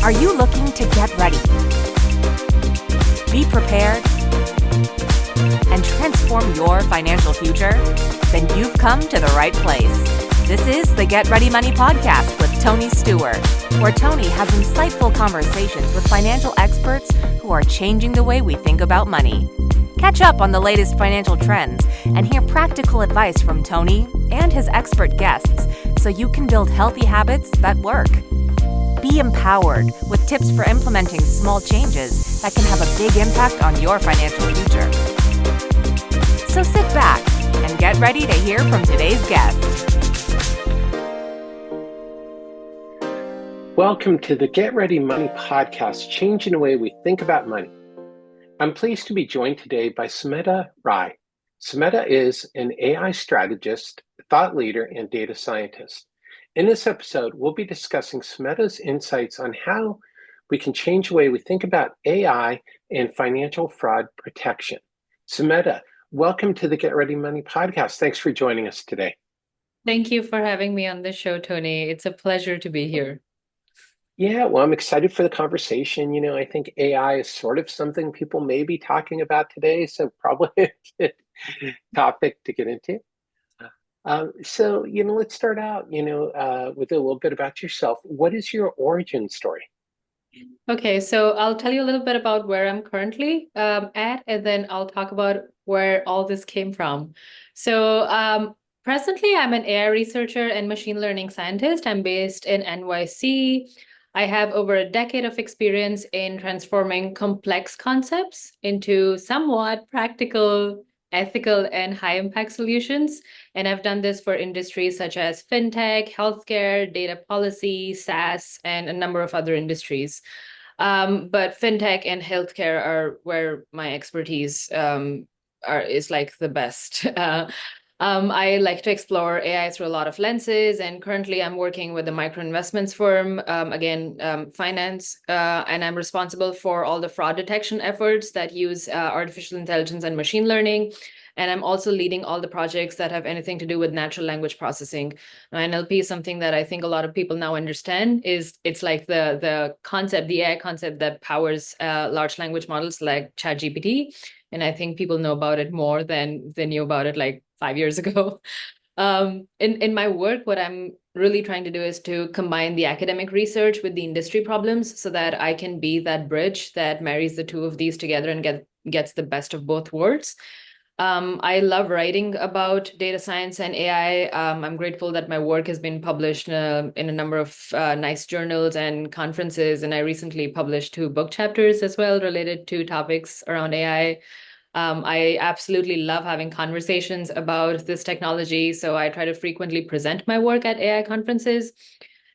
Are you looking to get ready, be prepared, and transform your financial future? Then you've come to the right place. This is the Get Ready Money podcast with Tony Stewart, where Tony has insightful conversations with financial experts who are changing the way we think about money. Catch up on the latest financial trends and hear practical advice from Tony and his expert guests so you can build healthy habits that work. Be empowered with tips for implementing small changes that can have a big impact on your financial future. So sit back and get ready to hear from today's guest. Welcome to the Get Ready Money podcast, changing the way we think about money. I'm pleased to be joined today by Sumedha Rai. Sumedha is an AI strategist, thought leader, and data scientist. In this episode, we'll be discussing Sumedha's insights on how we can change the way we think about AI and financial fraud protection. Sumedha, welcome to the Get Ready Money podcast. Thanks for joining us today. Thank you for having me on the show, Tony. It's a pleasure to be here. Yeah, well, I'm excited for the conversation. I think AI is sort of something people may be talking about today, so probably a good topic to get into. So, let's start out, with a little bit about yourself. What is your origin story? Okay, so I'll tell you a little bit about where I'm currently at, and then I'll talk about where all this came from. So presently, I'm an AI researcher and machine learning scientist. I'm based in NYC. I have over a decade of experience in transforming complex concepts into somewhat practical, ethical, and high-impact solutions. And I've done this for industries such as FinTech, healthcare, data policy, SaaS, and a number of other industries. But FinTech and healthcare are where my expertise is like the best. I like to explore AI through a lot of lenses, and currently I'm working with a micro investments firm, finance, and I'm responsible for all the fraud detection efforts that use artificial intelligence and machine learning. And I'm also leading all the projects that have anything to do with natural language processing. Now, NLP is something that I think a lot of people now understand. It's like the concept, the AI concept that powers large language models like ChatGPT. And I think people know about it more than they knew about it like 5 years ago. In my work, what I'm really trying to do is to combine the academic research with the industry problems so that I can be that bridge that marries the two of these together and gets the best of both worlds. I love writing about data science and AI. I'm grateful that my work has been published in a number of nice journals and conferences, and I recently published 2 book chapters as well related to topics around AI. I absolutely love having conversations about this technology, so I try to frequently present my work at AI conferences.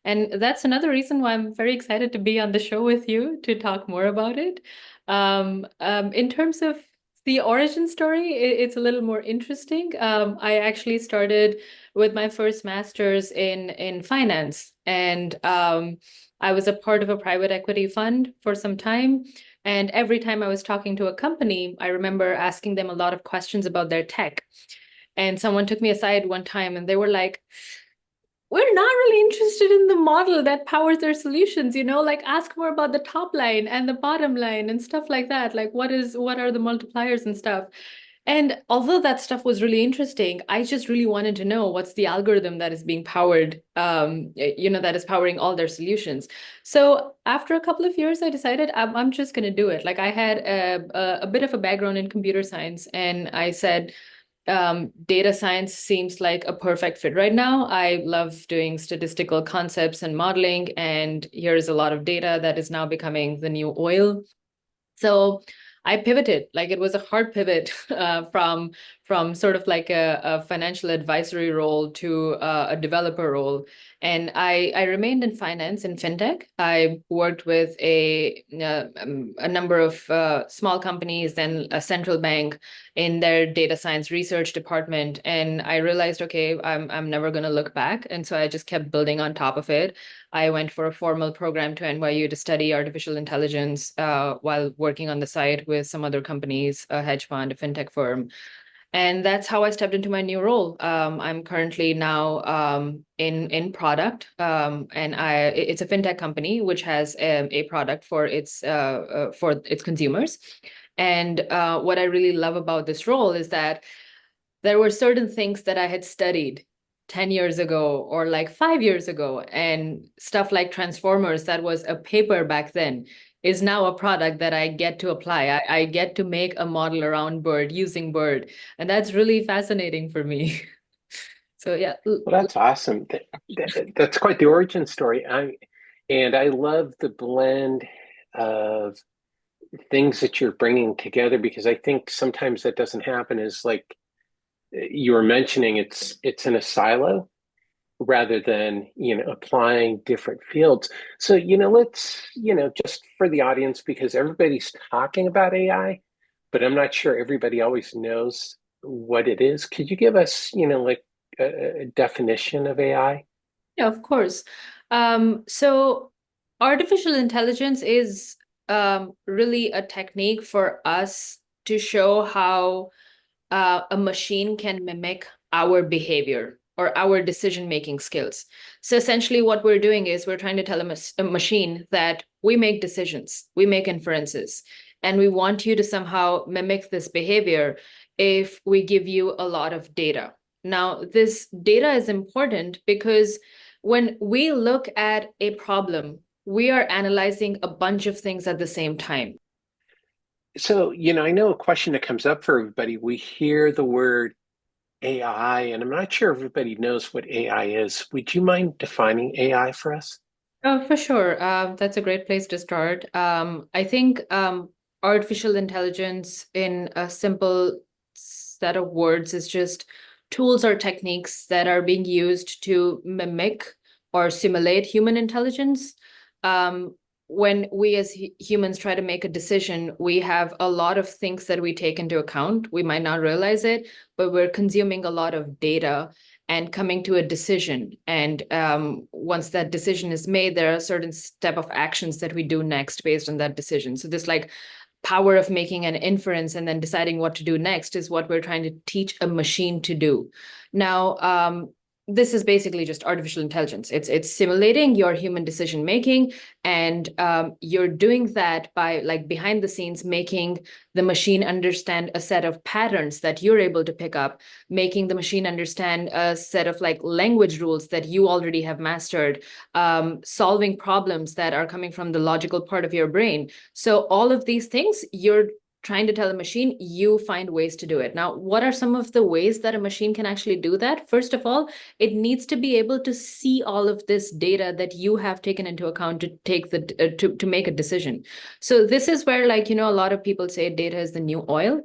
And that's another reason why I'm very excited to be on the show with you to talk more about it. In terms of the origin story, it's a little more interesting. I actually started with my first master's in finance, and I was a part of a private equity fund for some time. And every time I was talking to a company, I remember asking them a lot of questions about their tech. And someone took me aside one time and they were like, we're not really interested in the model that powers their solutions, like ask more about the top line and the bottom line and stuff like that. Like what are the multipliers and stuff. And although that stuff was really interesting, I just really wanted to know what's the algorithm that is being powered, that is powering all their solutions. So after a couple of years, I decided I'm just going to do it. Like I had a bit of a background in computer science, and I said, data science seems like a perfect fit right now. I love doing statistical concepts and modeling, and here's a lot of data that is now becoming the new oil. So I pivoted, like it was a hard pivot from sort of like a financial advisory role to a developer role. And I remained in finance and fintech. I worked with a number of small companies, then a central bank in their data science research department. And I realized, okay, I'm never going to look back. And so I just kept building on top of it. I went for a formal program to NYU to study artificial intelligence while working on the side with some other companies, a hedge fund, a fintech firm. And that's how I stepped into my new role. I'm currently now in product, and it's a fintech company which has a product for its consumers. And what I really love about this role is that there were certain things that I had studied 10 years ago or like 5 years ago, and stuff like transformers that was a paper back then is now a product that I get to apply. I get to make a model around bird using bird, and that's really fascinating for me. So yeah. Well, that's awesome. That's quite the origin story. And I love the blend of things that you're bringing together because I think sometimes that doesn't happen. Is like you were mentioning, it's in a silo rather than applying different fields. So let's just for the audience, because everybody's talking about AI, but I'm not sure everybody always knows what it is. Could you give us like a definition of AI? Yeah, of course. So artificial intelligence is really a technique for us to show how a machine can mimic our behavior or our decision-making skills. So essentially what we're doing is we're trying to tell a machine that we make decisions, we make inferences, and we want you to somehow mimic this behavior if we give you a lot of data. Now, this data is important because when we look at a problem, we are analyzing a bunch of things at the same time. So, I know a question that comes up for everybody. We hear the word AI, and I'm not sure everybody knows what AI is. Would you mind defining AI for us? Oh, for sure. That's a great place to start. I think artificial intelligence, in a simple set of words, is just tools or techniques that are being used to mimic or simulate human intelligence. Um, when we as humans try to make a decision, we have a lot of things that we take into account. We might not realize it, but we're consuming a lot of data and coming to a decision. And once that decision is made, there are certain step of actions that we do next based on that decision. So this like power of making an inference and then deciding what to do next is what we're trying to teach a machine to do. Now, this is basically just artificial intelligence. It's simulating your human decision making, and you're doing that by like behind the scenes making the machine understand a set of patterns that you're able to pick up, making the machine understand a set of like language rules that you already have mastered, solving problems that are coming from the logical part of your brain. So all of these things you're trying to tell a machine, you find ways to do it. Now, what are some of the ways that a machine can actually do that? First of all, it needs to be able to see all of this data that you have taken into account to take to make a decision. So this is where, like, a lot of people say data is the new oil.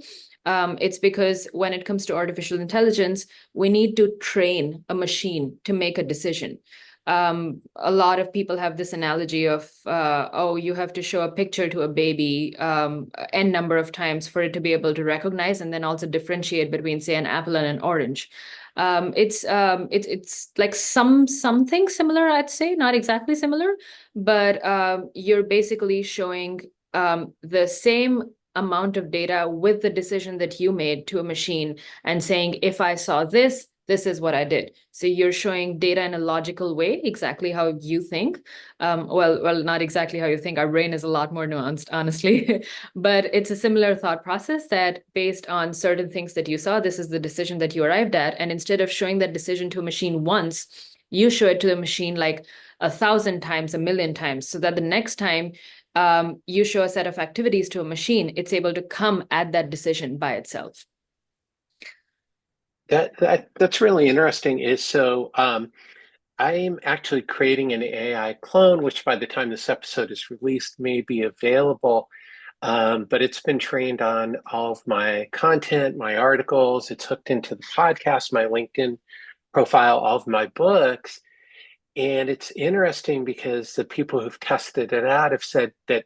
It's because when it comes to artificial intelligence, we need to train a machine to make a decision. A lot of people have this analogy of, oh, you have to show a picture to a baby n number of times for it to be able to recognize and then also differentiate between, say, an apple and an orange. It's like something similar, I'd say, not exactly similar, but you're basically showing the same amount of data with the decision that you made to a machine and saying, if I saw this, this is what I did. So you're showing data in a logical way, exactly how you think. Well, not exactly how you think. Our brain is a lot more nuanced, honestly. But it's a similar thought process that based on certain things that you saw, this is the decision that you arrived at. And instead of showing that decision to a machine once, you show it to the machine like 1,000 times, 1,000,000 times, so that the next time you show a set of activities to a machine, it's able to come at that decision by itself. That's really interesting. I'm actually creating an AI clone, which by the time this episode is released may be available. But it's been trained on all of my content, my articles. It's hooked into the podcast, my LinkedIn profile, all of my books. And it's interesting because the people who've tested it out have said that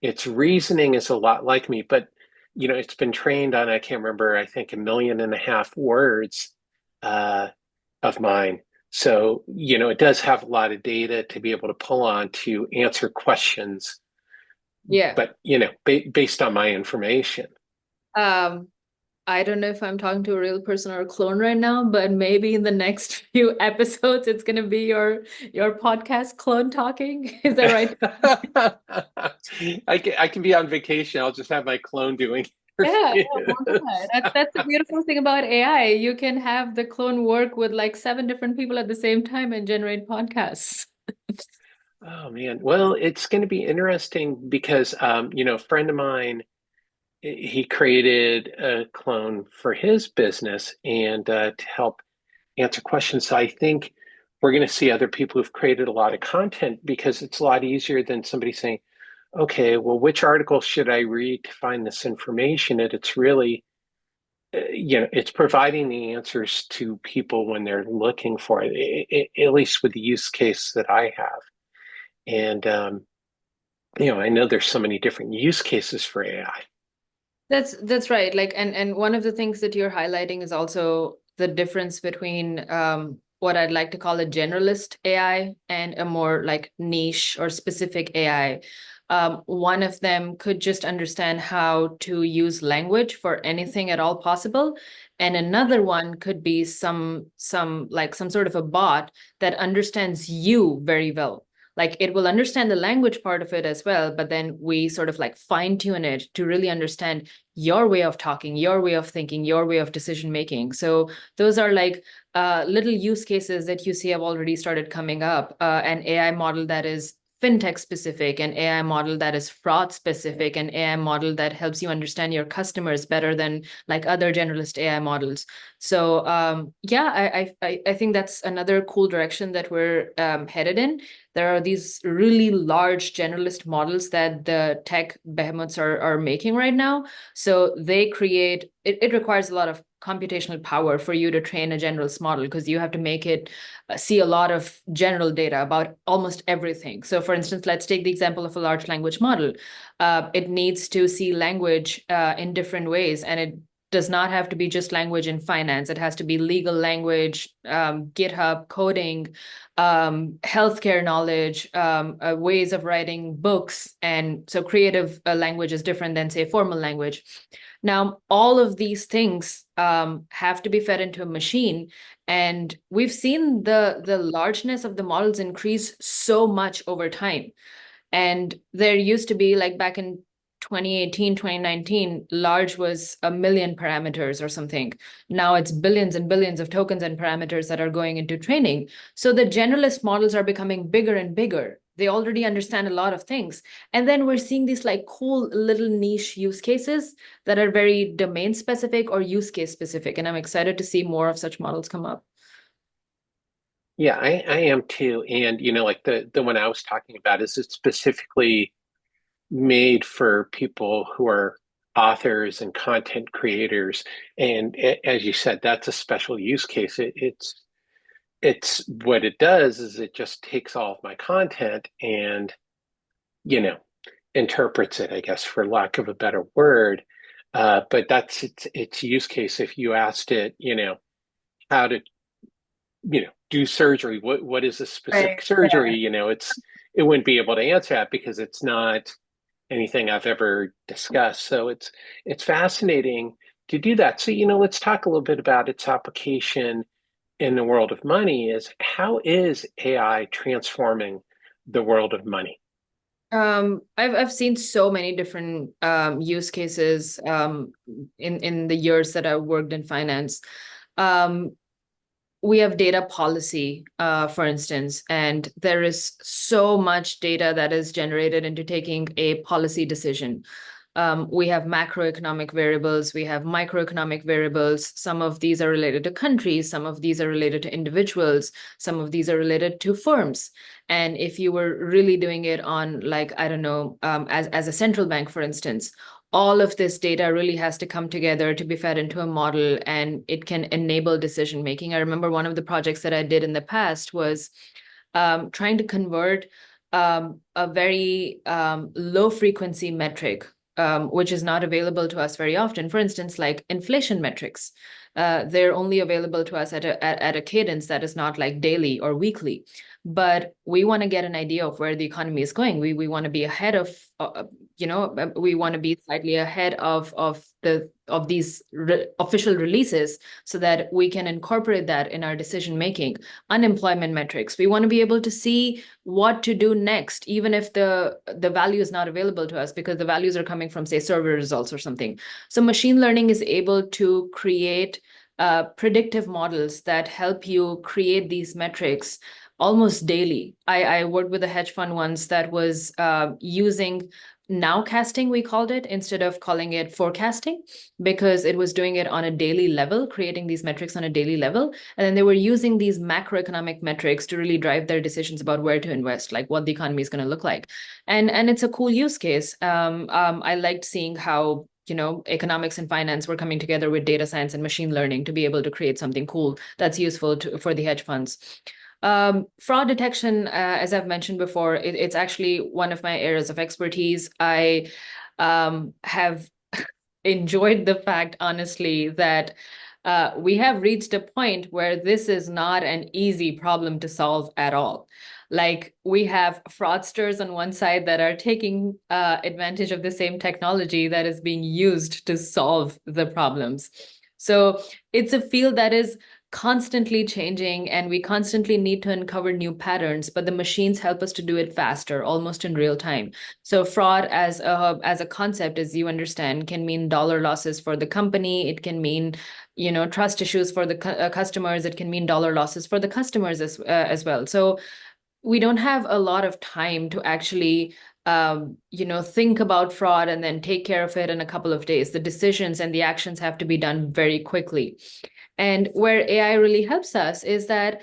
its reasoning is a lot like me, but it's been trained on, I can't remember, I think 1.5 million words of mine. So, it does have a lot of data to be able to pull on to answer questions, Yeah. but, based on my information. Um, I don't know if I'm talking to a real person or a clone right now, but maybe in the next few episodes, it's going to be your podcast clone talking. Is that right? I can be on vacation. I'll just have my clone doing Yeah, why interviews. not? That's the beautiful thing about AI. You can have the clone work with like 7 different people at the same time and generate podcasts. Oh man. Well, it's going to be interesting because a friend of mine, he created a clone for his business and to help answer questions. So I think we're going to see other people who've created a lot of content because it's a lot easier than somebody saying, okay, well, which article should I read to find this information? And it's really, it's providing the answers to people when they're looking for it, at least with the use case that I have. And, I know there's so many different use cases for AI. That's right. Like, and one of the things that you're highlighting is also the difference between what I'd like to call a generalist AI and a more like niche or specific AI. One of them could just understand how to use language for anything at all possible, and another one could be some like some sort of a bot that understands you very well. Like it will understand the language part of it as well, but then we sort of like fine tune it to really understand your way of talking, your way of thinking, your way of decision making. So those are like little use cases that you see have already started coming up. An AI model that is FinTech specific, an AI model that is fraud specific, an AI model that helps you understand your customers better than like other generalist AI models. So yeah, I think that's another cool direction that we're headed in. There are these really large generalist models that the tech behemoths are making right now. So they create, it requires a lot of computational power for you to train a generalist model because you have to make it see a lot of general data about almost everything. So for instance, let's take the example of a large language model. It needs to see language in different ways, and it does not have to be just language in finance. It has to be legal language, GitHub, coding, healthcare knowledge, ways of writing books. And so creative language is different than, say, formal language. Now, all of these things have to be fed into a machine. And we've seen the largeness of the models increase so much over time. And there used to be, like back in 2018, 2019, large was 1 million parameters or something. Now it's billions and billions of tokens and parameters that are going into training. So the generalist models are becoming bigger and bigger. They already understand a lot of things. And then we're seeing these like cool little niche use cases that are very domain specific or use case specific. And I'm excited to see more of such models come up. Yeah, I am too. And, like the one I was talking about is it's specifically made for people who are authors and content creators. And as you said, that's a special use case. It's what it does is it just takes all of my content and, you know, interprets it, I guess, for lack of a better word. But that's its use case. If you asked it, how to, do surgery, what is a specific Right. surgery, it wouldn't be able to answer that because it's not anything I've ever discussed. So it's fascinating to do that. So, let's talk a little bit about its application in the world of money. Is how is AI transforming the world of money? I've seen so many different use cases in the years that I've worked in finance. Um, we have data policy, for instance, and there is so much data that is generated into taking a policy decision. We have macroeconomic variables, we have microeconomic variables. Some of these are related to countries, some of these are related to individuals, some of these are related to firms. And if you were really doing it on, like, I don't know, as a central bank, for instance, all of this data really has to come together to be fed into a model, and it can enable decision making. I remember one of the projects that I did in the past was trying to convert a very low frequency metric, which is not available to us very often. For instance, like inflation metrics. They're only available to us at a cadence that is not like daily or weekly. But we want to get an idea of where the economy is going. We want to be ahead of we want to be slightly ahead of these official releases so that we can incorporate that in our decision making. Unemployment metrics, we want to be able to see what to do next, even if the value is not available to us because the values are coming from, say, survey results or something. So machine learning is able to create predictive models that help you create these metrics almost daily. I worked with a hedge fund once that was using nowcasting, we called it, instead of calling it forecasting, because it was doing it on a daily level, creating these metrics on a daily level. And then they were using these macroeconomic metrics to really drive their decisions about where to invest, like what the economy is going to look like. And it's a cool use case. I liked seeing how economics and finance were coming together with data science and machine learning to be able to create something cool that's useful for the hedge funds. Fraud detection, as I've mentioned before, it's actually one of my areas of expertise. I have enjoyed the fact, honestly, that we have reached a point where this is not an easy problem to solve at all. Like, we have fraudsters on one side that are taking advantage of the same technology that is being used to solve the problems. So it's a field that is constantly changing, and we constantly need to uncover new patterns, but the machines help us to do it faster, almost in real time. So fraud as a concept, as you understand, can mean dollar losses for the company. It can mean trust issues for the customers. It can mean dollar losses for the customers as well. So we don't have a lot of time to actually think about fraud and then take care of it in a couple of days. The decisions and the actions have to be done very quickly. And where AI really helps us is that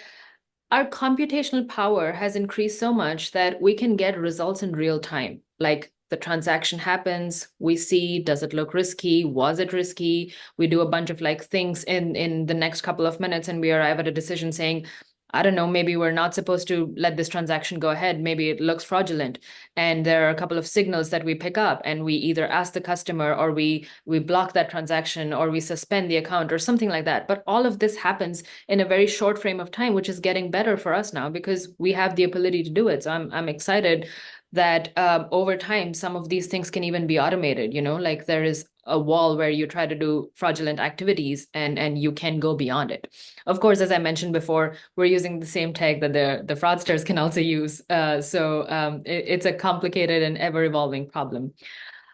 our computational power has increased so much that we can get results in real time. Like, the transaction happens, we see, does it look risky? Was it risky? We do a bunch of things in the next couple of minutes, and we arrive at a decision saying, I don't know, maybe we're not supposed to let this transaction go ahead. Maybe it looks fraudulent. And there are a couple of signals that we pick up, and we either ask the customer, or we block that transaction, or we suspend the account or something like that. But all of this happens in a very short frame of time, which is getting better for us now because we have the ability to do it. So I'm excited that over time, some of these things can even be automated. Like, there is a wall where you try to do fraudulent activities, and you can go beyond it. Of course, as I mentioned before, we're using the same tech that the fraudsters can also use. So it's a complicated and ever-evolving problem.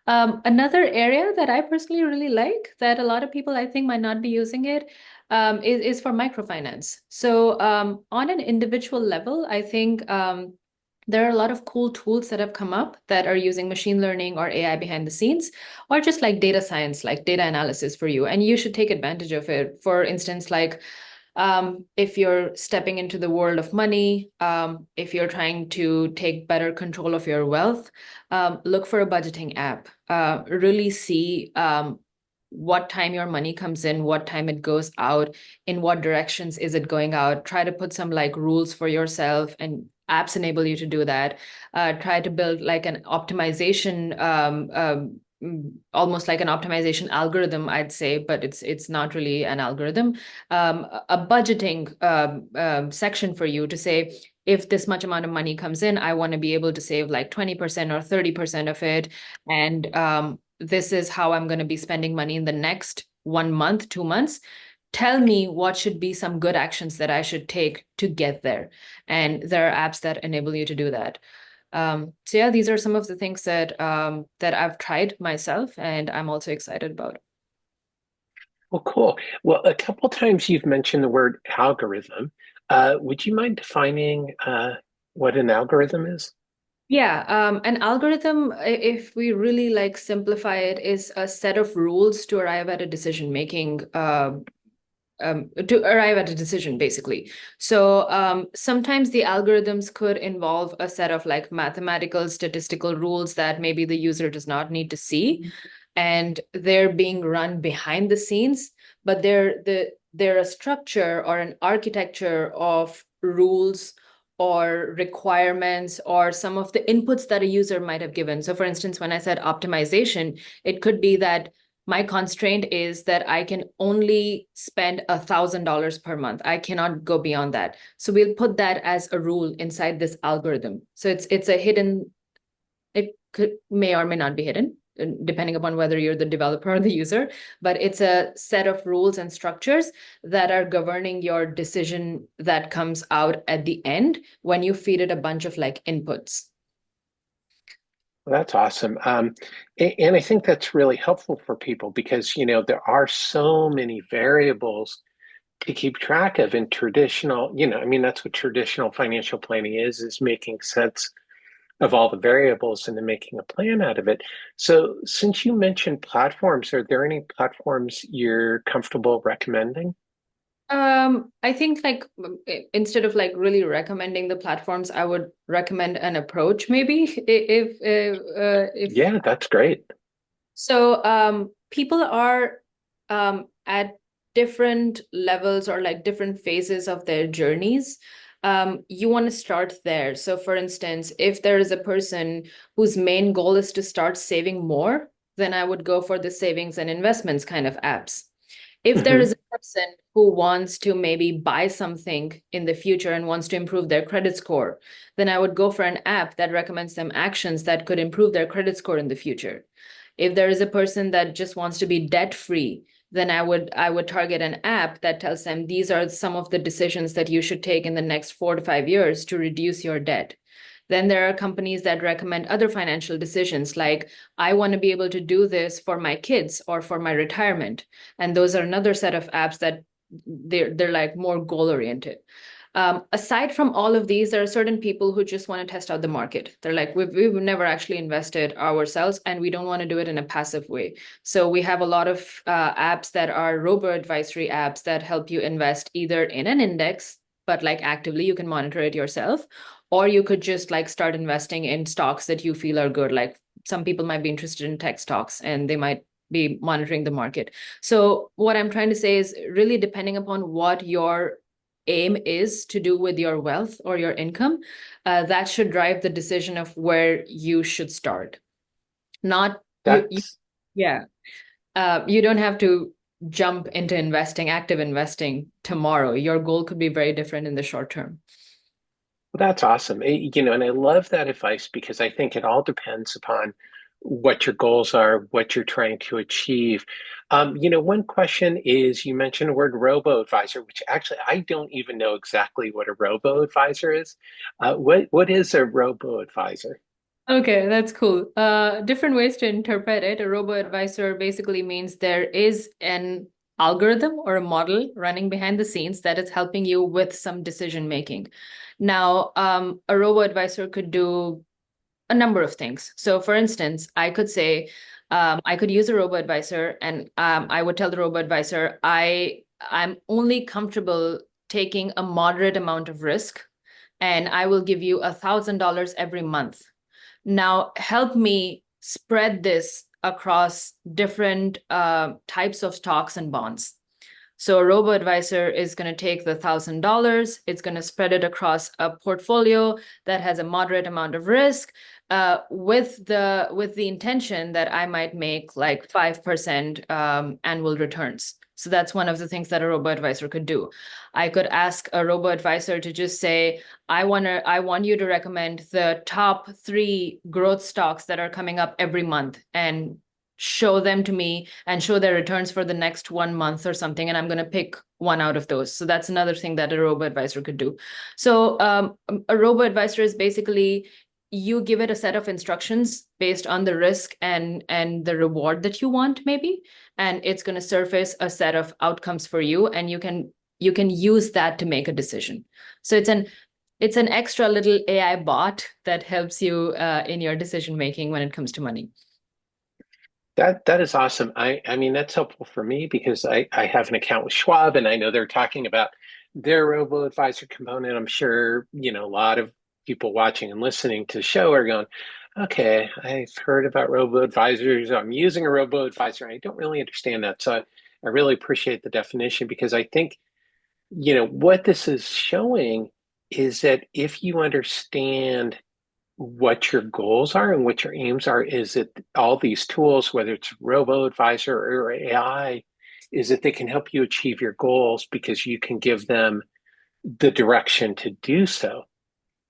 Another area that I personally really like, that a lot of people I think might not be using it, is for microfinance. So on an individual level, I think there are a lot of cool tools that have come up that are using machine learning or AI behind the scenes, or just like data science, like data analysis for you. And you should take advantage of it. For instance, like if you're stepping into the world of money, if you're trying to take better control of your wealth, look for a budgeting app. Really see what time your money comes in, what time it goes out, in what directions is it going out. Try to put some rules for yourself, and apps enable you to do that. Try to build an optimization, almost like an optimization algorithm, I'd say, but it's not really an algorithm. A budgeting section for you to say, if this much amount of money comes in, I want to be able to save 20% or 30% of it. And this is how I'm going to be spending money in the next 1 month, 2 months. Tell me what should be some good actions that I should take to get there. And there are apps that enable you to do that. So yeah, these are some of the things that I've tried myself, and I'm also excited about. Well, cool. Well, a couple times you've mentioned the word algorithm. Would you mind defining what an algorithm is? Yeah, an algorithm, if we really simplify it, is a set of rules to arrive at a decision making to arrive at a decision, basically. So sometimes the algorithms could involve a set of mathematical, statistical rules that maybe the user does not need to see, and they're being run behind the scenes, but they're a structure or an architecture of rules or requirements or some of the inputs that a user might have given. So for instance, when I said optimization, it could be that my constraint is that I can only spend $1,000 per month. I cannot go beyond that. So we'll put that as a rule inside this algorithm. So it's a hidden, it may or may not be hidden, depending upon whether you're the developer or the user, but it's a set of rules and structures that are governing your decision that comes out at the end when you feed it a bunch of like inputs. That's awesome. And I think that's really helpful for people because, there are so many variables to keep track of in traditional, that's what traditional financial planning is making sense of all the variables and then making a plan out of it. So since you mentioned platforms, are there any platforms you're comfortable recommending? I think like instead of like really recommending the platforms, I would recommend an approach maybe if Yeah, that's great. so people are at different levels or like different phases of their journeys. You want to start there. So for instance, if there is a person whose main goal is to start saving more, then I would go for the savings and investments kind of apps. If there Hmm. is a person who wants to maybe buy something in the future and wants to improve their credit score, then I would go for an app that recommends them actions that could improve their credit score in the future. If there is a person that just wants to be debt free, then I would target an app that tells them these are some of the decisions that you should take in the next 4 to 5 years to reduce your debt. Then there are companies that recommend other financial decisions like, I want to be able to do this for my kids or for my retirement. And those are another set of apps that they're like more goal oriented. Aside from all of these, there are certain people who just want to test out the market. They're like, we've never actually invested ourselves and we don't want to do it in a passive way. So we have a lot of apps that are robo-advisory apps that help you invest either in an index, but like actively you can monitor it yourself, or you could just like start investing in stocks that you feel are good. Like some people might be interested in tech stocks and they might be monitoring the market. So what I'm trying to say is really depending upon what your aim is to do with your wealth or your income, that should drive the decision of where you should start. Not you That's yeah. You don't have to jump into investing, active investing tomorrow. Your goal could be very different in the short term. that's awesome. And I love that advice because I think it all depends upon what your goals are, what you're trying to achieve. One question is you mentioned the word robo-advisor, which actually I don't even know exactly what a robo-advisor is. What is a robo-advisor? Okay, that's cool. Different ways to interpret it. A robo-advisor basically means there is an algorithm or a model running behind the scenes that is helping you with some decision making. Now, a robo-advisor could do a number of things. So for instance, I could say, I could use a robo-advisor and I would tell the robo-advisor, I'm only comfortable taking a moderate amount of risk and I will give you $1,000 every month. Now, help me spread this across different types of stocks and bonds. So a robo advisor is going to take the $1,000, it's going to spread it across a portfolio that has a moderate amount of risk, with the intention that I might make like 5% annual returns. So that's one of the things that a robo advisor could do. I could ask a robo advisor to just say, I want you to recommend the top 3 growth stocks that are coming up every month and show them to me and show their returns for the next 1 month or something. And I'm going to pick one out of those. So that's another thing that a robo advisor could do. So a robo advisor is basically you give it a set of instructions based on the risk and the reward that you want maybe, and it's going to surface a set of outcomes for you, and you can use that to make a decision. So it's an extra little AI bot that helps you in your decision making when it comes to money. That is awesome. I mean that's helpful for me because I have an account with Schwab and I know they're talking about their robo-advisor component. I'm sure, a lot of people watching and listening to the show are going, okay, I've heard about robo-advisors. I'm using a robo-advisor. And I don't really understand that. So I really appreciate the definition because I think, what this is showing is that if you understand what your goals are and what your aims are, is that all these tools, whether it's robo advisor or AI, is that they can help you achieve your goals because you can give them the direction to do so.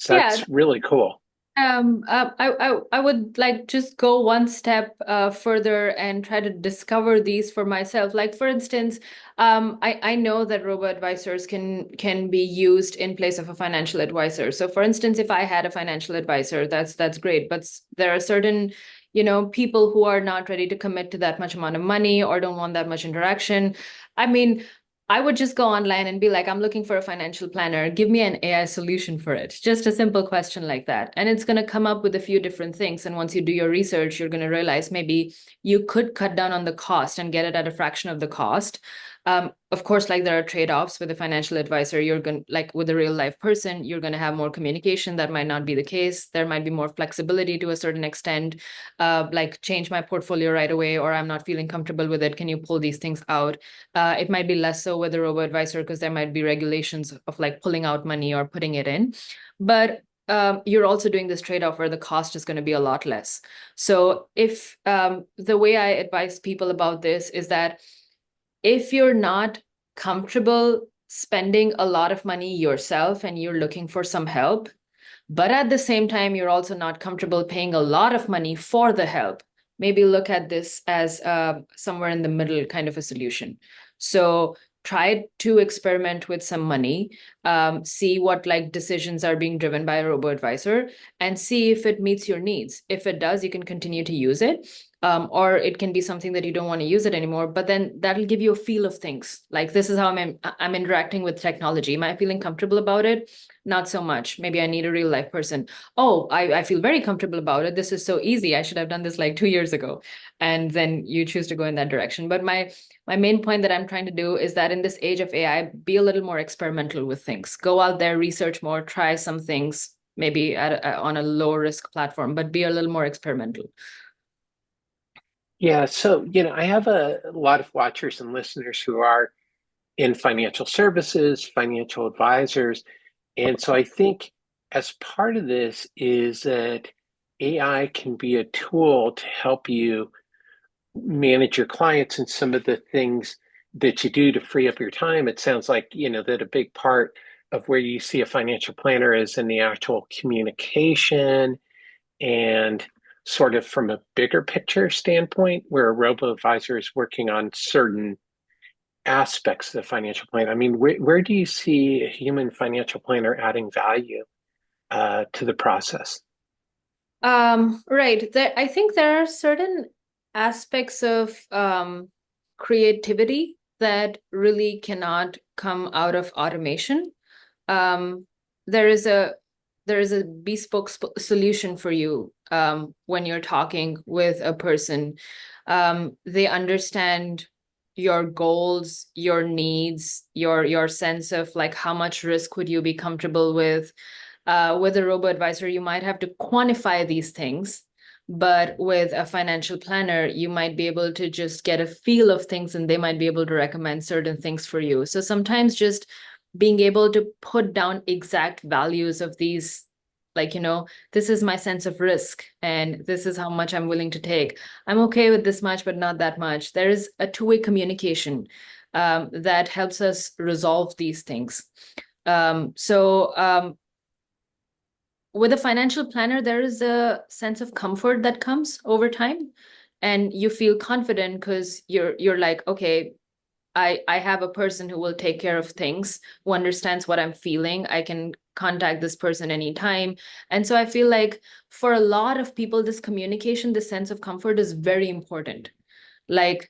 So Yeah, that's really cool. I would like just go one step further and try to discover these for myself. Like for instance, I know that robo-advisors can be used in place of a financial advisor. So for instance, if I had a financial advisor, that's great. But there are certain, people who are not ready to commit to that much amount of money or don't want that much interaction. I mean, I would just go online and be like, I'm looking for a financial planner. Give me an AI solution for it. Just a simple question like that. And it's going to come up with a few different things. And once you do your research, you're going to realize maybe you could cut down on the cost and get it at a fraction of the cost. Of course, like there are trade-offs with a financial advisor. You're going like with a real life person, you're going to have more communication. That might not be the case. There might be more flexibility to a certain extent, like change my portfolio right away, or I'm not feeling comfortable with it. Can you pull these things out? It might be less so with a robo-advisor because there might be regulations of like pulling out money or putting it in. But you're also doing this trade-off where the cost is going to be a lot less. So if the way I advise people about this is that if you're not comfortable spending a lot of money yourself and you're looking for some help, but at the same time, you're also not comfortable paying a lot of money for the help, maybe look at this as somewhere in the middle kind of a solution. So try to experiment with some money, see what like decisions are being driven by a robo advisor, and see if it meets your needs. If it does, you can continue to use it. Or it can be something that you don't want to use it anymore, but then that'll give you a feel of things. Like this is how I'm interacting with technology. Am I feeling comfortable about it? Not so much. Maybe I need a real life person. Oh, I feel very comfortable about it. This is so easy. I should have done this like 2 years ago. And then you choose to go in that direction. But my main point that I'm trying to do is that in this age of AI, be a little more experimental with things. Go out there, research more, try some things, maybe on a low risk platform, but be a little more experimental. Yeah, so I have a lot of watchers and listeners who are in financial services, financial advisors, and so I think as part of this is that AI can be a tool to help you manage your clients and some of the things that you do to free up your time. It sounds like, that a big part of where you see a financial planner is in the actual communication and sort of from a bigger picture standpoint, where a robo advisor is working on certain aspects of the financial plan. I mean, where do you see a human financial planner adding value to the process? Right. I think there are certain aspects of creativity that really cannot come out of automation. Um, there is a bespoke solution for you when you're talking with a person. They understand your goals, your needs, your sense of like how much risk would you be comfortable with. With a robo advisor, you might have to quantify these things, but with a financial planner, you might be able to just get a feel of things and they might be able to recommend certain things for you. So sometimes just being able to put down exact values of these, like, this is my sense of risk and this is how much I'm willing to take. I'm okay with this much, but not that much. There is a two-way communication that helps us resolve these things. So with a financial planner, there is a sense of comfort that comes over time, and you feel confident because you're like, okay, I have a person who will take care of things, who understands what I'm feeling. I can contact this person anytime. And so I feel like for a lot of people, this communication, this sense of comfort is very important. Like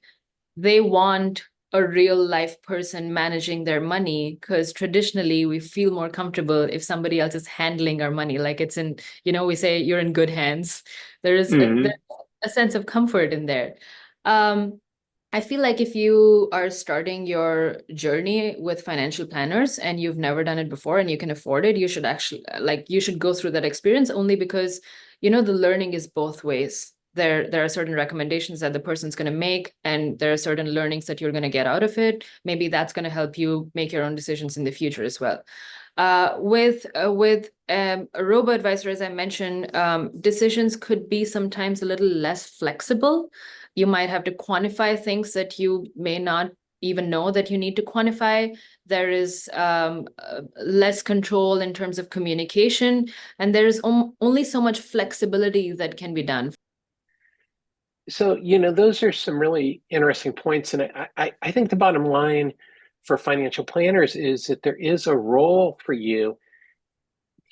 they want a real life person managing their money, because traditionally we feel more comfortable if somebody else is handling our money. Like it's in, we say you're in good hands. There's a sense of comfort in there. I feel like if you are starting your journey with financial planners and you've never done it before and you can afford it, you should actually you should go through that experience, only because, the learning is both ways. There are certain recommendations that the person's going to make, and there are certain learnings that you're going to get out of it. Maybe that's going to help you make your own decisions in the future as well. With a robo advisor, as I mentioned, decisions could be sometimes a little less flexible. You might have to quantify things that you may not even know that you need to quantify. There is less control in terms of communication, and there is only so much flexibility that can be done. So, those are some really interesting points. And I think the bottom line for financial planners is that there is a role for you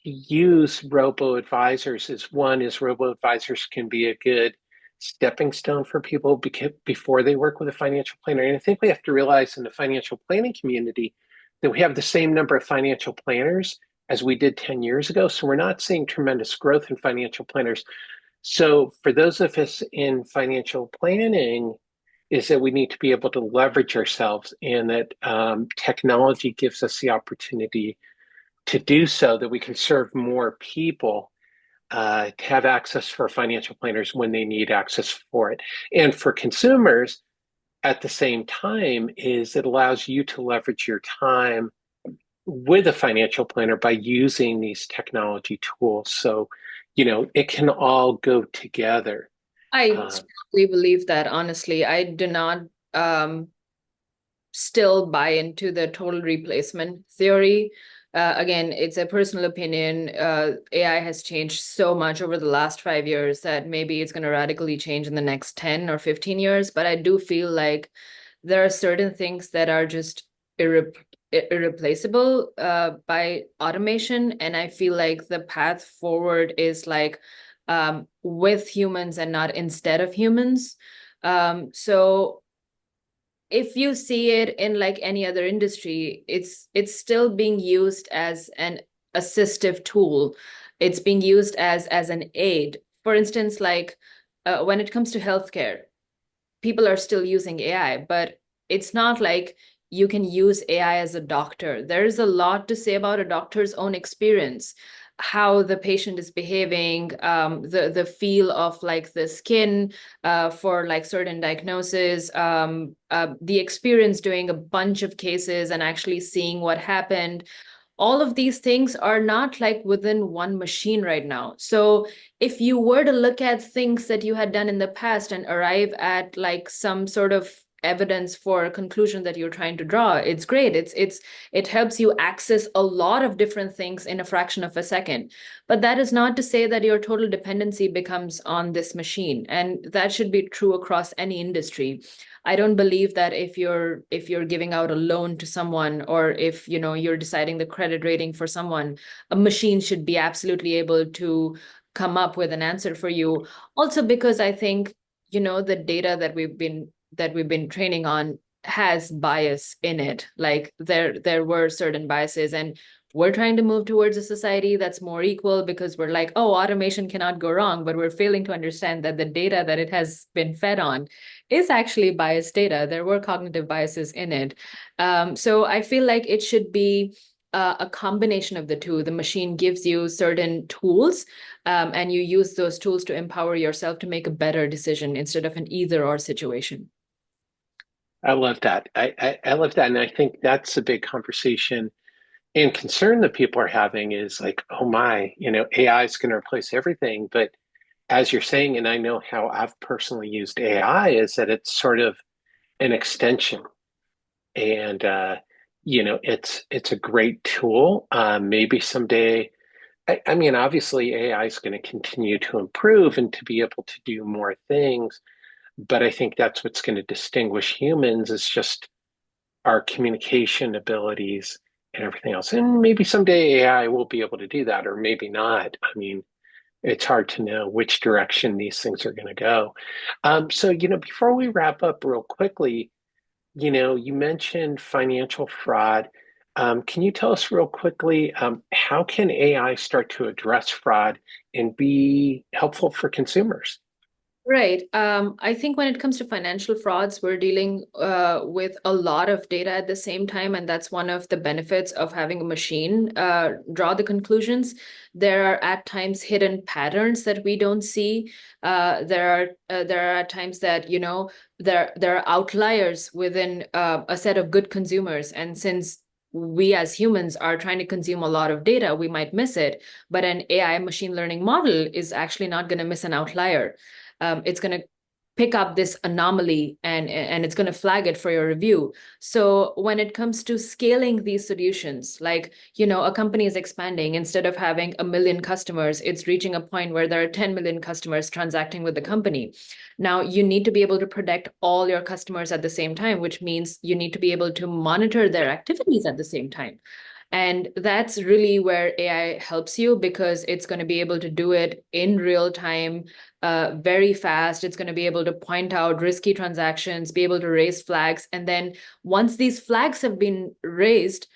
to use robo-advisors. As robo-advisors can be a good stepping stone for people before they work with a financial planner. And I think we have to realize in the financial planning community that we have the same number of financial planners as we did 10 years ago. So we're not seeing tremendous growth in financial planners. So for those of us in financial planning, is that we need to be able to leverage ourselves, and that technology gives us the opportunity to do so, that we can serve more people, to have access for financial planners when they need access for it. And for consumers, at the same time, is it allows you to leverage your time with a financial planner by using these technology tools. So, it can all go together. I strongly believe that, honestly. I do not still buy into the total replacement theory. Again, it's a personal opinion. AI has changed so much over the last 5 years that maybe it's going to radically change in the next 10 or 15 years. But I do feel like there are certain things that are just irreplaceable by automation. And I feel like the path forward is like with humans and not instead of humans. So if you see it in like any other industry, it's still being used as an assistive tool. It's being used as an aid. For instance, like when it comes to healthcare, people are still using AI, but it's not like you can use AI as a doctor. There's a lot to say about a doctor's own experience, how the patient is behaving, the feel of like the skin for like certain diagnoses, the experience doing a bunch of cases and actually seeing what happened. All of these things are not like within one machine right now. So if you were to look at things that you had done in the past and arrive at like some sort of evidence for a conclusion that you're trying to draw, it's great. It helps you access a lot of different things in a fraction of a second. But that is not to say that your total dependency becomes on this machine. And that should be true across any industry. I don't believe that if you're giving out a loan to someone, or if you're deciding the credit rating for someone, a machine should be absolutely able to come up with an answer for you. Also, because I think the data that we've been training on has bias in it. Like there were certain biases, and we're trying to move towards a society that's more equal because we're like, oh, automation cannot go wrong, but we're failing to understand that the data that it has been fed on is actually biased data. There were cognitive biases in it. So I feel like it should be a combination of the two. The machine gives you certain tools, and you use those tools to empower yourself to make a better decision instead of an either-or situation. I love that. I love that. And I think that's a big conversation and concern that people are having, is like, oh my, AI is going to replace everything. But as you're saying, and I know how I've personally used AI, is that it's sort of an extension. And, it's a great tool. Maybe someday, I mean, obviously AI is going to continue to improve and to be able to do more things. But I think that's what's going to distinguish humans, is just our communication abilities and everything else. And maybe someday AI will be able to do that, or maybe not. I mean, it's hard to know which direction these things are going to go. So, before we wrap up real quickly, you mentioned financial fraud. Can you tell us real quickly, how can AI start to address fraud and be helpful for consumers? Right. I think when it comes to financial frauds, we're dealing with a lot of data at the same time, and that's one of the benefits of having a machine draw the conclusions. There are at times hidden patterns that we don't see. There are at times that there are outliers within a set of good consumers, and since we as humans are trying to consume a lot of data, we might miss it. But an AI machine learning model is actually not going to miss an outlier. It's going to pick up this anomaly and it's going to flag it for your review. So when it comes to scaling these solutions, like, a company is expanding, instead of having 1 million customers, it's reaching a point where there are 10 million customers transacting with the company. Now you need to be able to protect all your customers at the same time, which means you need to be able to monitor their activities at the same time. And that's really where AI helps you, because it's going to be able to do it in real time, very fast. It's going to be able to point out risky transactions, be able to raise flags. And then once these flags have been raised,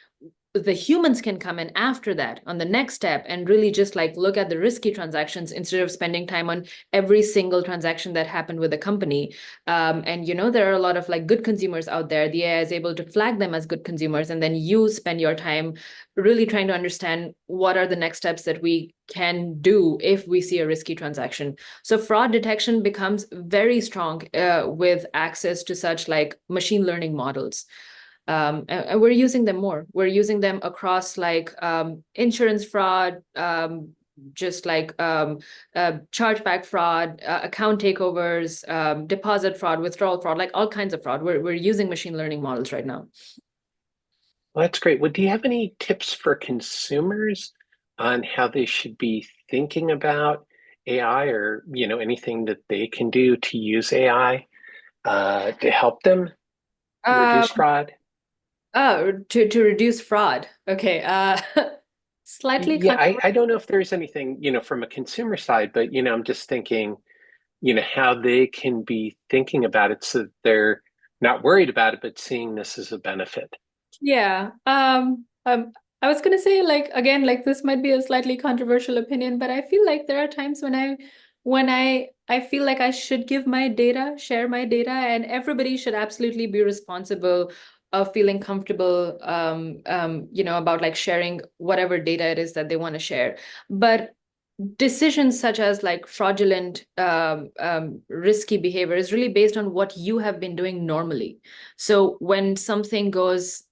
the humans can come in after that on the next step and really just like look at the risky transactions instead of spending time on every single transaction that happened with the company. And there are a lot of like good consumers out there. The AI is able to flag them as good consumers, and then you spend your time really trying to understand what are the next steps that we can do if we see a risky transaction. So fraud detection becomes very strong with access to such like machine learning models. And we're using them more. We're using them across like insurance fraud, just like chargeback fraud, account takeovers, deposit fraud, withdrawal fraud, like all kinds of fraud. We're using machine learning models right now. Well, that's great. Well, do you have any tips for consumers on how they should be thinking about AI, or anything that they can do to use AI to help them Um, reduce fraud? to reduce fraud. Okay. Slightly Yeah, controversial. I don't know if there's anything, from a consumer side, but, I'm just thinking, how they can be thinking about it so that they're not worried about it, but seeing this as a benefit. Yeah. I was gonna say, like, again, like this might be a slightly controversial opinion, but I feel like there are times when I feel like I should give my data, share my data, and everybody should absolutely be responsible of feeling comfortable, about like sharing whatever data it is that they want to share. But decisions such as like fraudulent, risky behavior is really based on what you have been doing normally. So when something goes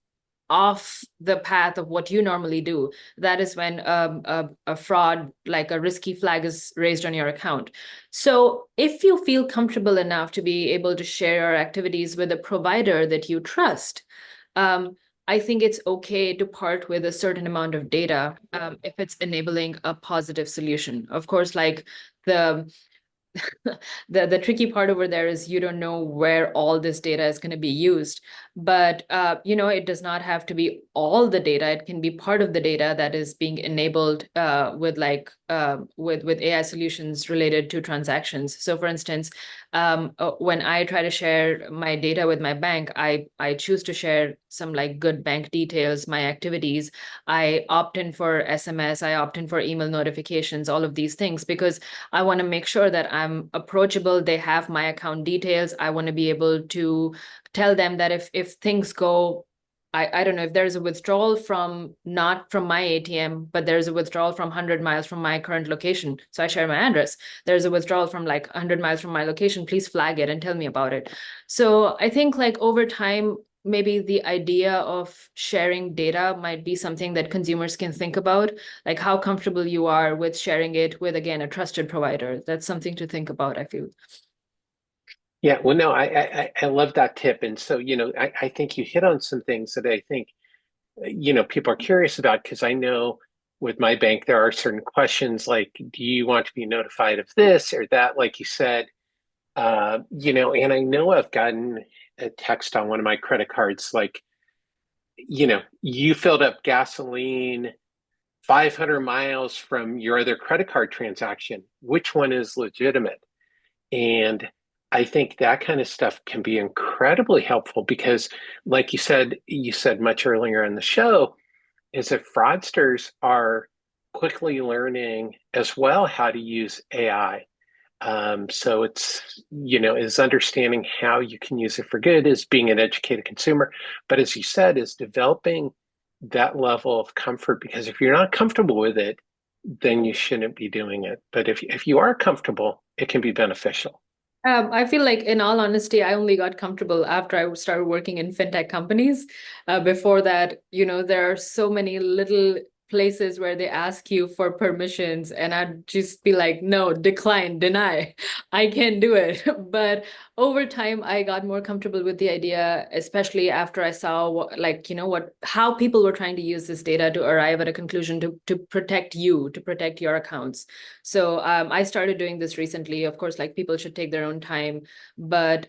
off the path of what you normally do, that is when a fraud, like a risky flag, is raised on your account. So if you feel comfortable enough to be able to share your activities with a provider that you trust, um, I think it's okay to part with a certain amount of data if it's enabling a positive solution. Of course, like the the tricky part over there is you don't know where all this data is going to be used. But it does not have to be all the data. It can be part of the data that is being enabled with AI solutions related to transactions. So for instance, when I try to share my data with my bank, I choose to share some like good bank details, my activities. I opt in for SMS, I opt in for email notifications, all of these things, because I want to make sure that I'm approachable. They have my account details. I want to be able to tell them that if things go, I don't know, if there's a withdrawal from not from my ATM, but there's a withdrawal from 100 miles from my current location. So I share my address. There's a withdrawal from like 100 miles from my location. Please flag it and tell me about it. So I think like over time, maybe the idea of sharing data might be something that consumers can think about, like how comfortable you are with sharing it with, again, a trusted provider. That's something to think about, I feel. Yeah, well, no, I love that tip. And so, I think you hit on some things that I think, people are curious about, because I know with my bank, there are certain questions like, do you want to be notified of this or that, like you said, and I know I've gotten a text on one of my credit cards, like, you filled up gasoline 500 miles from your other credit card transaction. Which one is legitimate? And I think that kind of stuff can be incredibly helpful because, like you said much earlier in the show, is that fraudsters are quickly learning as well how to use AI. So it's, is understanding how you can use it for good, is being an educated consumer. But as you said, is developing that level of comfort, because if you're not comfortable with it, then you shouldn't be doing it. But if you are comfortable, it can be beneficial. I feel like, in all honesty, I only got comfortable after I started working in fintech companies. Before that, there are so many little places where they ask you for permissions, and I'd just be like, no, decline, deny. I can't do it. But over time, I got more comfortable with the idea, especially after I saw how people were trying to use this data to arrive at a conclusion to protect you, to protect your accounts. So I started doing this recently. Of course, like people should take their own time, but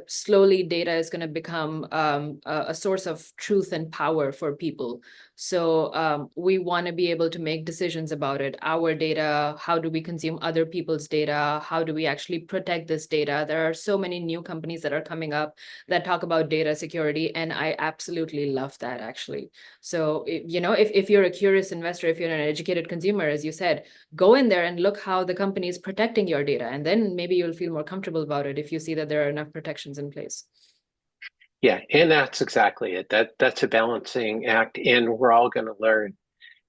slowly data is going to become a source of truth and power for people. So we want to be able to make decisions about it. Our data, how do we consume other people's data? How do we actually protect this data? There are so many new companies that are coming up that talk about data security, and I absolutely love that, actually. So, if you're a curious investor, if you're an educated consumer, as you said, go in there and look how the company is protecting your data, and then maybe you'll feel more comfortable about it if you see that there are enough protections in place. Yeah, and that's exactly it. That's a balancing act, and we're all going to learn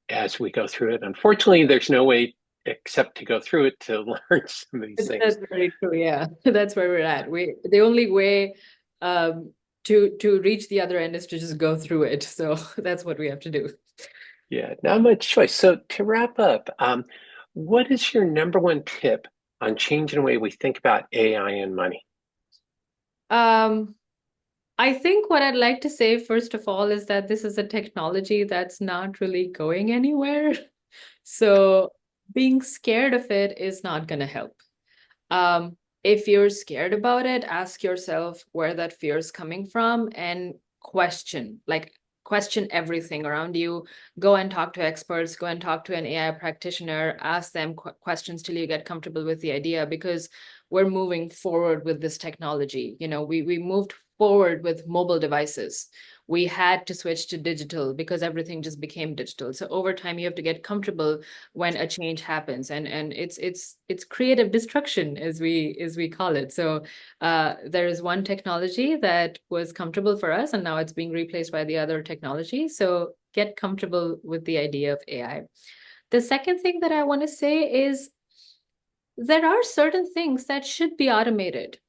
as we go through it. Unfortunately, there's no way except to go through it to learn some of these That's things. very true. Yeah, that's where we're at. The only way to reach the other end is to just go through it. So that's what we have to do. Yeah, not much choice. So to wrap up, what is your number one tip on changing the way we think about AI and money? Um, I think what I'd like to say, first of all, is that this is a technology that's not really going anywhere. So being scared of it is not going to help. If you're scared about it, ask yourself where that fear is coming from and question everything around you. Go and talk to experts, go and talk to an AI practitioner, ask them questions till you get comfortable with the idea, because we're moving forward with this technology. We moved forward with mobile devices. We had to switch to digital because everything just became digital. So over time, you have to get comfortable when a change happens, and it's creative destruction, as we call it. So there is one technology that was comfortable for us, and now it's being replaced by the other technology. So get comfortable with the idea of AI. The second thing that I want to say is there are certain things that should be automated.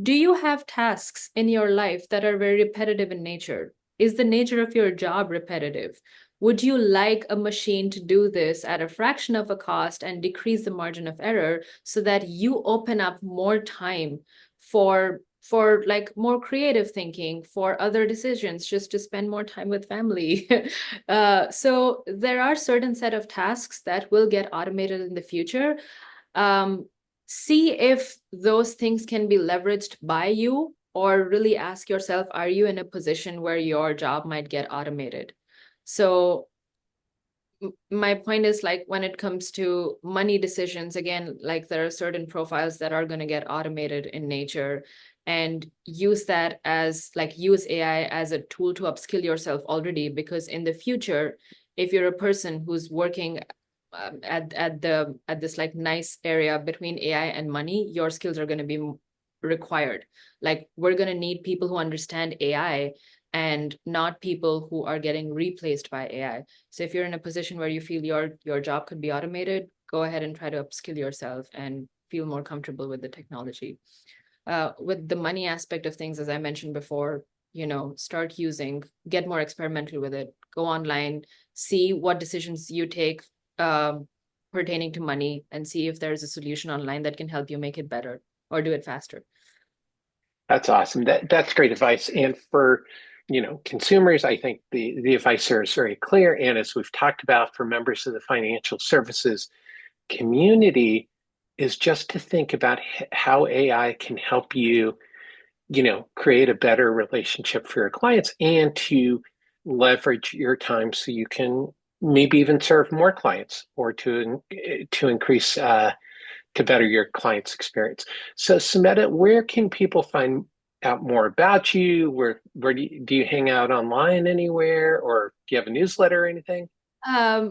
Do you have tasks in your life that are very repetitive in nature? Is the nature of your job repetitive? Would you like a machine to do this at a fraction of a cost and decrease the margin of error so that you open up more time for like more creative thinking, for other decisions, just to spend more time with family? So there are certain set of tasks that will get automated in the future. See if those things can be leveraged by you, or really ask yourself, are you in a position where your job might get automated? So my point is, like, when it comes to money decisions, again, like there are certain profiles that are going to get automated in nature, and use AI as a tool to upskill yourself already, because in the future, if you're a person who's working at this like nice area between AI and money, your skills are going to be required. Like, we're going to need people who understand AI and not people who are getting replaced by AI. So if you're in a position where you feel your job could be automated, go ahead and try to upskill yourself and feel more comfortable with the technology. With the money aspect of things, as I mentioned before, get more experimental with it. Go online, see what decisions you take pertaining to money, and see if there's a solution online that can help you make it better or do it faster. That's awesome. That's great advice. And for consumers, I think the advice there is very clear. And as we've talked about, for members of the financial services community, is just to think about how AI can help you, create a better relationship for your clients, and to leverage your time so you can maybe even serve more clients, or to increase to better your client's experience. So, Sumedha, where can people find out more about you? Where do you hang out online anywhere, or do you have a newsletter or anything?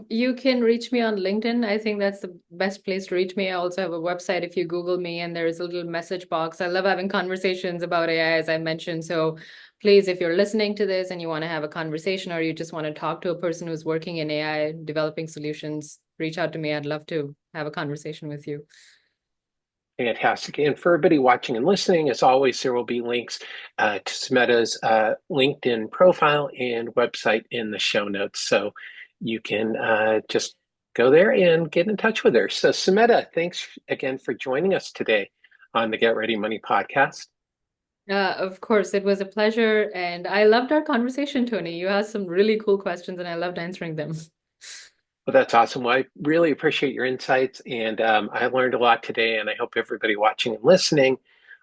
You can reach me on LinkedIn. I think that's the best place to reach me. I also have a website. If you Google me, and there is a little message box. I love having conversations about AI, as I mentioned. So please, if you're listening to this and you want to have a conversation, or you just want to talk to a person who's working in AI, developing solutions, reach out to me. I'd love to have a conversation with you. Fantastic. And for everybody watching and listening, as always, there will be links to Sumedha's LinkedIn profile and website in the show notes. So you can just go there and get in touch with her. So Sumedha, thanks again for joining us today on the Get Ready Money podcast. Of course, it was a pleasure, and I loved our conversation, Tony. You asked some really cool questions, and I loved answering them. Well, that's awesome. Well, I really appreciate your insights, and I learned a lot today, and I hope everybody watching and listening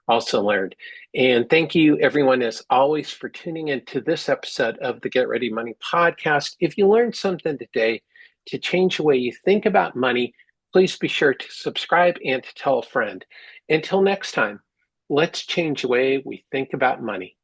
also learned. And thank you, everyone, as always, for tuning in to this episode of the Get Ready Money podcast. If you learned something today to change the way you think about money, please be sure to subscribe and to tell a friend. Until next time, let's change the way we think about money.